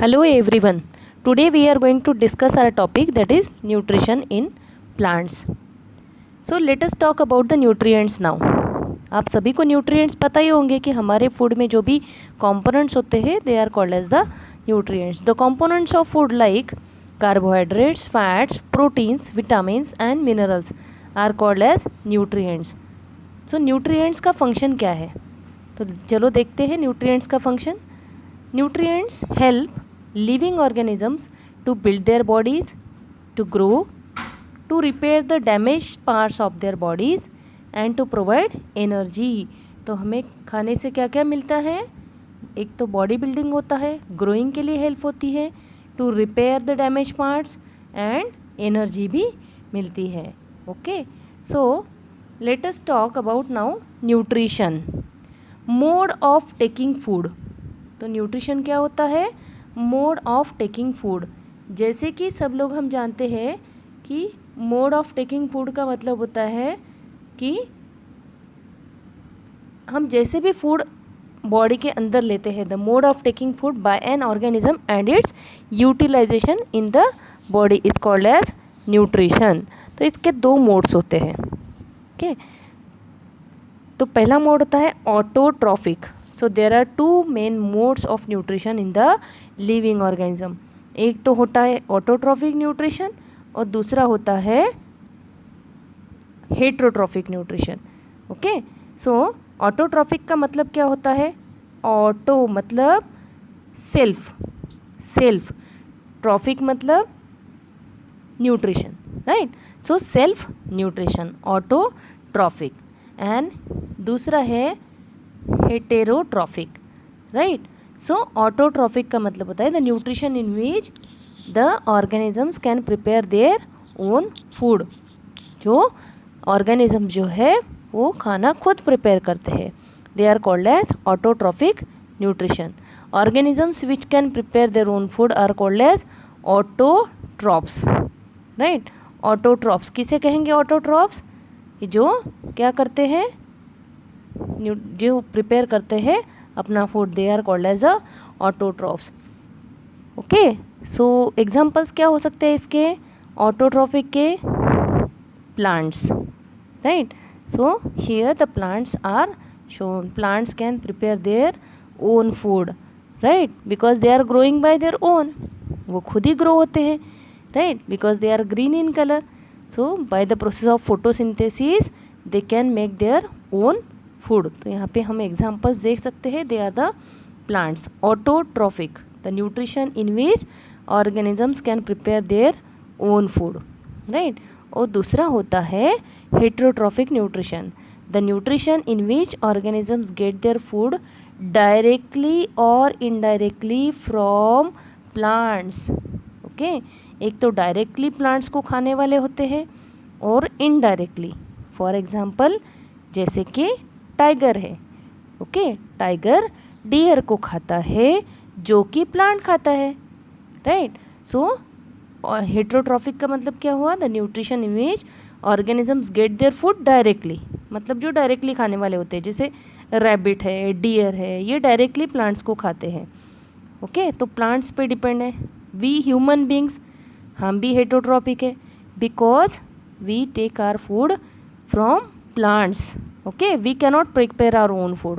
Hello everyone. Today we are going to discuss our topic, that is nutrition in plants. So let us talk about the nutrients now. आप सभी को nutrients पता ही होंगे कि हमारे food में जो भी कंपोनेंट्स होते हैं they are called as the nutrients. The components of food like carbohydrates, fats, proteins, vitamins and minerals are called as nutrients. So nutrients का फंक्शन क्या है, तो चलो देखते हैं न्यूट्रिएंट्स का function. Nutrients help living organisms to build their bodies, to grow, to repair the damaged parts of their bodies and to provide energy. तो हमें खाने से क्या क्या मिलता है, एक तो बॉडी बिल्डिंग होता है, ग्रोइंग के लिए हेल्प होती है, to repair the damage parts and energy भी मिलती है. Okay, so let us talk about now nutrition. Mode of taking food. तो न्यूट्रिशन क्या होता है, मोड ऑफ टेकिंग फूड. जैसे कि सब लोग हम जानते हैं कि मोड ऑफ टेकिंग फूड का मतलब होता है कि हम जैसे भी फूड बॉडी के अंदर लेते हैं, the mode of taking food by an organism and its utilization in the body is called as nutrition. तो इसके दो मोड्स होते हैं. ओके, तो पहला मोड होता है autotrophic. So there are two main modes of nutrition in the living organism. एक तो होता है ऑटोट्रॉफिक न्यूट्रिशन और दूसरा होता है हेट्रोट्रॉफिक न्यूट्रिशन. ओके, सो ऑटोट्रॉफिक का मतलब क्या होता है, ऑटो मतलब सेल्फ, सेल्फ, ट्रॉफिक मतलब nutrition, right. So self nutrition autotrophic. And दूसरा है हेटेरोट्रॉफिक, राइट. सो ऑटोट्रॉफिक का मतलब होता है the nutrition in which the organisms can prepare their own food. जो ऑर्गेनिज्म जो है वो खाना खुद प्रिपेयर करते हैं, they are called as autotrophic nutrition. Organisms which can prepare their own food are called as autotrophs, right. Autotrophs किसे कहेंगे, ऑटोट्रॉप्स जो क्या करते हैं, जो प्रिपेयर करते हैं अपना food, they are called as a autotrophs. Okay, so examples क्या हो सकते हैं इसके ऑटोट्रॉफिक के, plants, right. So here the plants are shown. Plants can prepare their own food, right, because they are growing by their own. वो खुद ही grow होते हैं, right, because they are green in colour. So by the process of photosynthesis they can make their own food. तो यहाँ पे हम examples देख सकते हैं, they are the plants. Autotrophic, the nutrition in which organisms can prepare their own food, right. और दूसरा होता है heterotrophic nutrition, the nutrition in which organisms get their food directly और इनडायरेक्टली फ्रॉम प्लांट्स. ओके, एक तो directly plants को खाने वाले होते हैं और इनडायरेक्टली. फॉर एग्जाम्पल जैसे कि टाइगर है. ओके, टाइगर डियर को खाता है जो कि प्लांट खाता है, राइट. सो हेट्रोट्रॉफिक का मतलब क्या हुआ, the nutrition in which organisms get their food directly, मतलब जो डायरेक्टली खाने वाले होते हैं, जैसे रैबिट है, डियर है, ये डायरेक्टली प्लांट्स को खाते हैं. ओके, तो प्लांट्स पे डिपेंड है. वी ह्यूमन बींग्स, हम भी हेट्रोट्रॉपिक है because we take our food from plants. Okay, we cannot prepare our own food,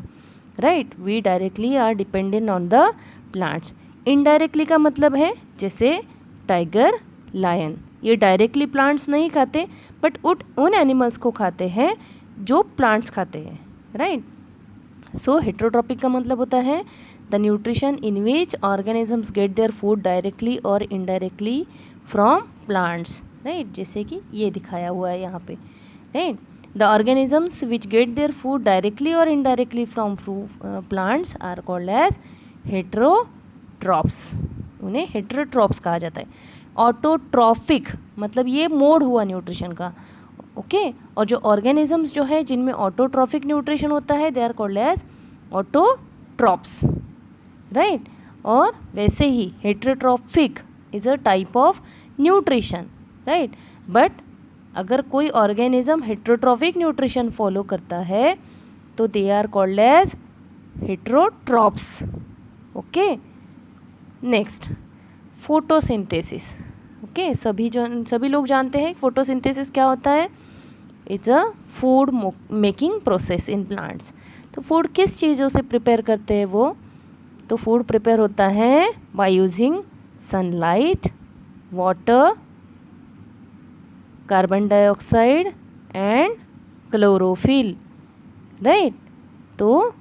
right. We directly are dependent on the plants. Indirectly का मतलब है जैसे टाइगर, लायन, ये डायरेक्टली प्लांट्स नहीं खाते बट उन एनिमल्स को खाते हैं जो प्लांट्स खाते हैं, राइट. सो हेट्रोट्रॉपिक का मतलब होता है the nutrition in which organisms get their food directly और इनडायरेक्टली फ्रॉम प्लांट्स, राइट. जैसे कि ये दिखाया हुआ है यहाँ पे, right. The organisms which get their food directly or indirectly from plants are called as heterotrophs. उन्हें heterotrophs कहा जाता है. ऑटोट्रॉफिक मतलब ये मोड हुआ न्यूट्रिशन का. ओके, और जो ऑर्गेनिजम्स जो है जिनमें ऑटोट्रॉफिक न्यूट्रिशन होता है they are called as autotrophs, right. और वैसे ही heterotrophic is a type of nutrition, right. But अगर कोई ऑर्गेनिज्म हेट्रोट्रॉफिक न्यूट्रिशन फॉलो करता है तो they are called as heterotrophs. Okay, next photosynthesis. Okay, सभी लोग जानते हैं फोटोसिंथेसिस क्या होता है। It's a food making process in plants. तो फूड किस चीज़ों से प्रिपेयर करते हैं वो, तो फूड प्रिपेयर होता है by using sunlight, water, carbon dioxide and chlorophyll, right. तो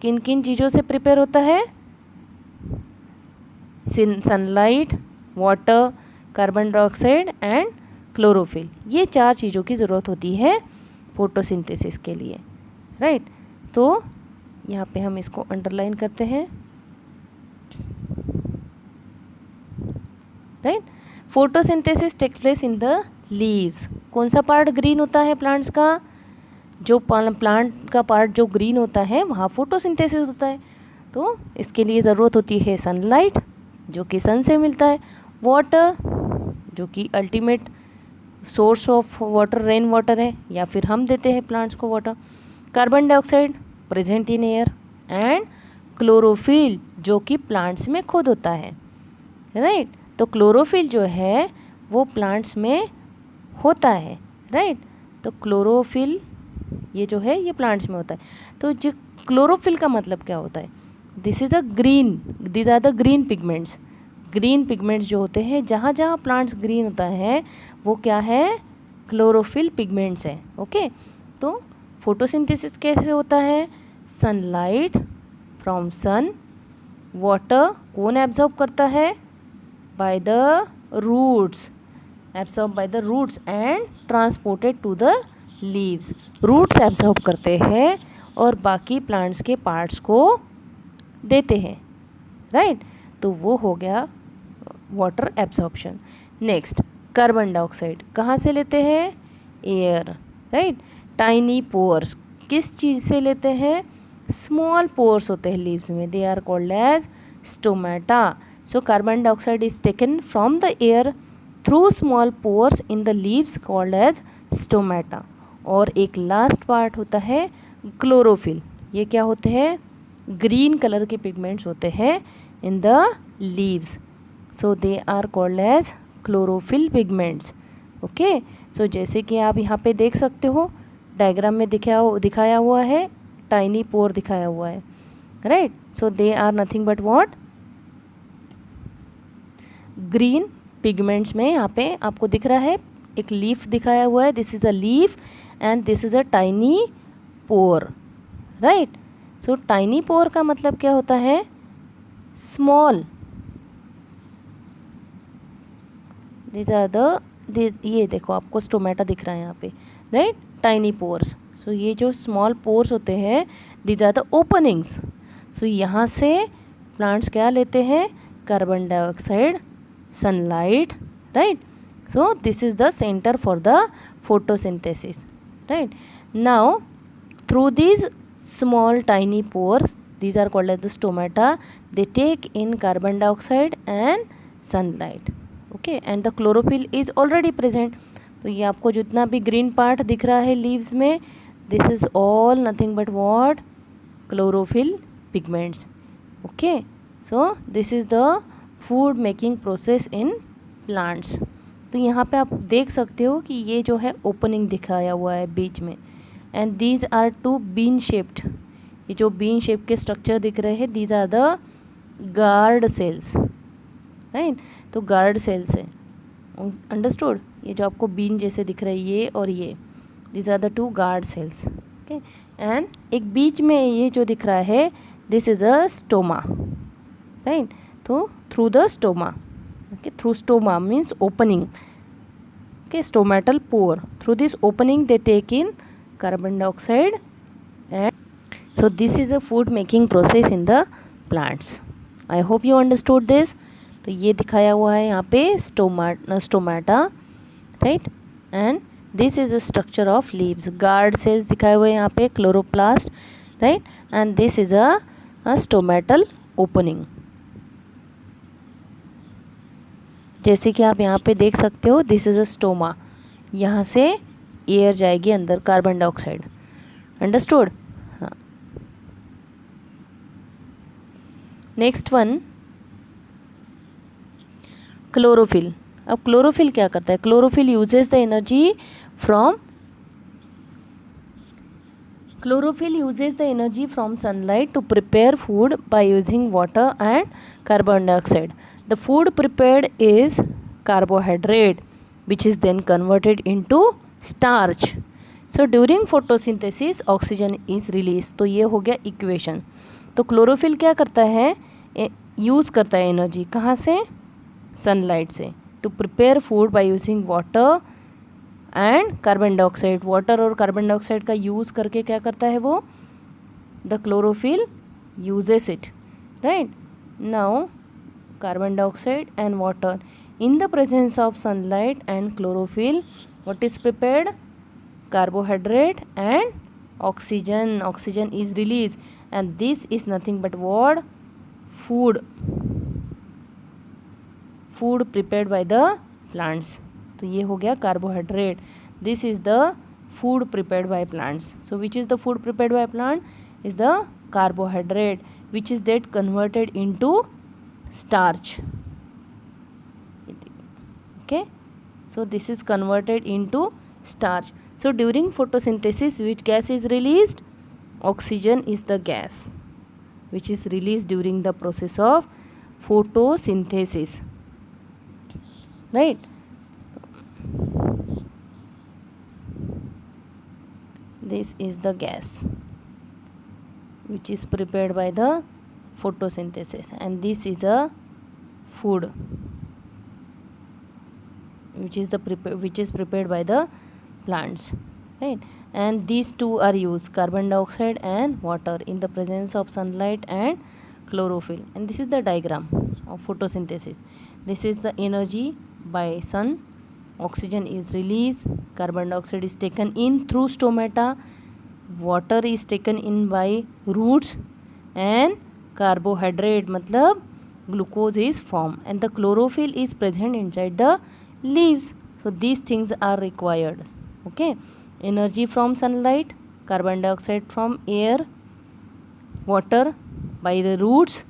किन किन चीज़ों से प्रिपेयर होता है, sunlight, water, carbon dioxide and chlorophyll, ये 4 चीज़ों की ज़रूरत होती है फोटोसिंथेसिस के लिए, राइट। तो यहाँ पे हम इसको अंडरलाइन करते हैं, right. Photosynthesis takes place in the leaves. कौन सा पार्ट ग्रीन होता है प्लांट्स का, जो प्लांट का पार्ट जो ग्रीन होता है वहाँ फोटोसिंथेसिस होता है। तो इसके लिए ज़रूरत होती है सनलाइट, जो कि सन से मिलता है, वाटर, जो कि ultimate source of water rain water है, या फिर हम देते हैं प्लांट्स को water, carbon dioxide present in air, and chlorophyll, जो कि प्लांट्स में खुद होता है, राइट। तो क्लोरोफिल जो है वो प्लांट्स में होता है, राइट। तो क्लोरोफिल ये जो है ये प्लांट्स में होता है। तो जो क्लोरोफिल का मतलब क्या होता है, this is a green, this are the green pigments. Green pigments जो होते हैं, जहाँ जहाँ प्लांट्स ग्रीन होता है वो क्या है, क्लोरोफिल पिगमेंट्स हैं, ओके। तो फोटोसिंथेसिस कैसे होता है, सनलाइट फ्रॉम सन, वाटर कौन एब्जॉर्ब करता है, by the roots, absorb by the roots and transported to the leaves. Roots absorb करते हैं और बाकी प्लांट्स के पार्ट्स को देते हैं, राइट। तो वो हो गया water absorption. Next carbon dioxide कहाँ से लेते हैं, एयर, राइट। टाइनी पोर्स किस चीज़ से लेते हैं, स्मॉल पोर्स होते हैं लीव्स में, they are called as stomata. So carbon dioxide is taken from the air through small pores in the leaves called as stomata. और एक लास्ट पार्ट होता है क्लोरोफिल। ये क्या होते हैं, ग्रीन कलर के पिगमेंट्स होते हैं in the leaves, so they are called as chlorophyll pigments, okay. So जैसे कि आप यहाँ पे देख सकते हो डायग्राम में दिखाया हुआ है, टाइनी पोर दिखाया हुआ है, right. So they are nothing but what, green pigments में यहाँ पे आपको दिख रहा है एक लीफ दिखाया हुआ है, this is a leaf and this is a tiny pore, right. So tiny pore का मतलब क्या होता है, स्मॉल, दिस आर द ये देखो आपको स्टोमेटा दिख रहा है यहाँ पे, राइट, टाइनी पोर्स। सो ये जो स्मॉल पोर्स होते हैं दिस आर द ओपनिंग्स। सो यहाँ से प्लांट्स क्या लेते हैं, carbon dioxide, sunlight, right. So this is the centre for the photosynthesis, right. Now through these small tiny pores, these are called as the stomata, they take in carbon dioxide and sunlight, okay, and the chlorophyll is already present. तो ये आपको जितना भी green part दिख रहा है leaves में, this is all nothing but what, chlorophyll pigments, okay. So this is the food making process in plants. तो यहाँ पे आप देख सकते हो कि ये जो है ओपनिंग दिखाया हुआ है बीच में, and these are two bean shaped, ये जो बीन शेप के स्ट्रक्चर दिख रहे हैं these are the guard cells, right. तो गार्ड सेल्स है, अंडरस्टूड। ये जो आपको बीन जैसे दिख रहा है ये और ये, these are the two guard cells, okay. And एक बीच में ये जो दिख रहा है this is a stoma, right. तो through the stoma, okay, through stoma means opening, okay, stomatal pore, through this opening they take in carbon dioxide, and so this is a food making process in the plants. I hope you understood this. तो ये दिखाया हुआ है यहाँ पे stomata, right, and this is a structure of leaves, guard cells दिखाए हुए हैं यहाँ पे, chloroplast, right, and this is a stomatal opening. जैसे कि आप यहाँ पे देख सकते हो दिस इज़ अ स्टोमा, यहाँ से एयर जाएगी अंदर, कार्बन डाइऑक्साइड, अंडरस्टूड। हाँ, नेक्स्ट वन क्लोरोफिल। अब क्लोरोफिल क्या करता है? Chlorophyll uses the energy from sunlight to prepare food by using water and carbon dioxide. The food prepared is carbohydrate, which is then converted into starch. So during photosynthesis oxygen is released. तो ये हो गया equation. तो chlorophyll क्या करता है? Use करता है एनर्जी कहाँ से? सनलाइट से। To prepare food by using water and carbon dioxide. Water और कार्बन डाइऑक्साइड का यूज़ करके क्या करता है वो? The chlorophyll uses it, right? Now carbon dioxide and water in the presence of sunlight and chlorophyll, what is prepared? Carbohydrate and oxygen. Oxygen is released, and this is nothing but what? Food prepared by the plants. तो ये हो गया carbohydrate. This is the food prepared by plants. So which is the food prepared by plant? Is the carbohydrate, which is that converted into starch. Okay, so this is converted into starch. So during photosynthesis, which gas is released? Oxygen is the gas which is released during the process of photosynthesis, right? This is the gas which is prepared by the photosynthesis, and this is a food which is prepared by the plants, right? And these two are used, carbon dioxide and water, in the presence of sunlight and chlorophyll. And this is the diagram of photosynthesis. This is the energy by sun. Oxygen is released, carbon dioxide is taken in through stomata, water is taken in by roots, and carbohydrate matlab glucose is formed, and the chlorophyll is present inside the leaves. So these things are required. Okay, energy from sunlight, carbon dioxide from air, water by the roots,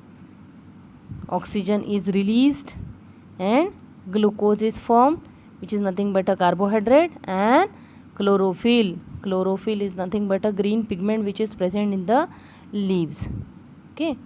oxygen is released, and glucose is formed, which is nothing but a carbohydrate, and chlorophyll. Chlorophyll is nothing but a green pigment which is present in the leaves. Okay.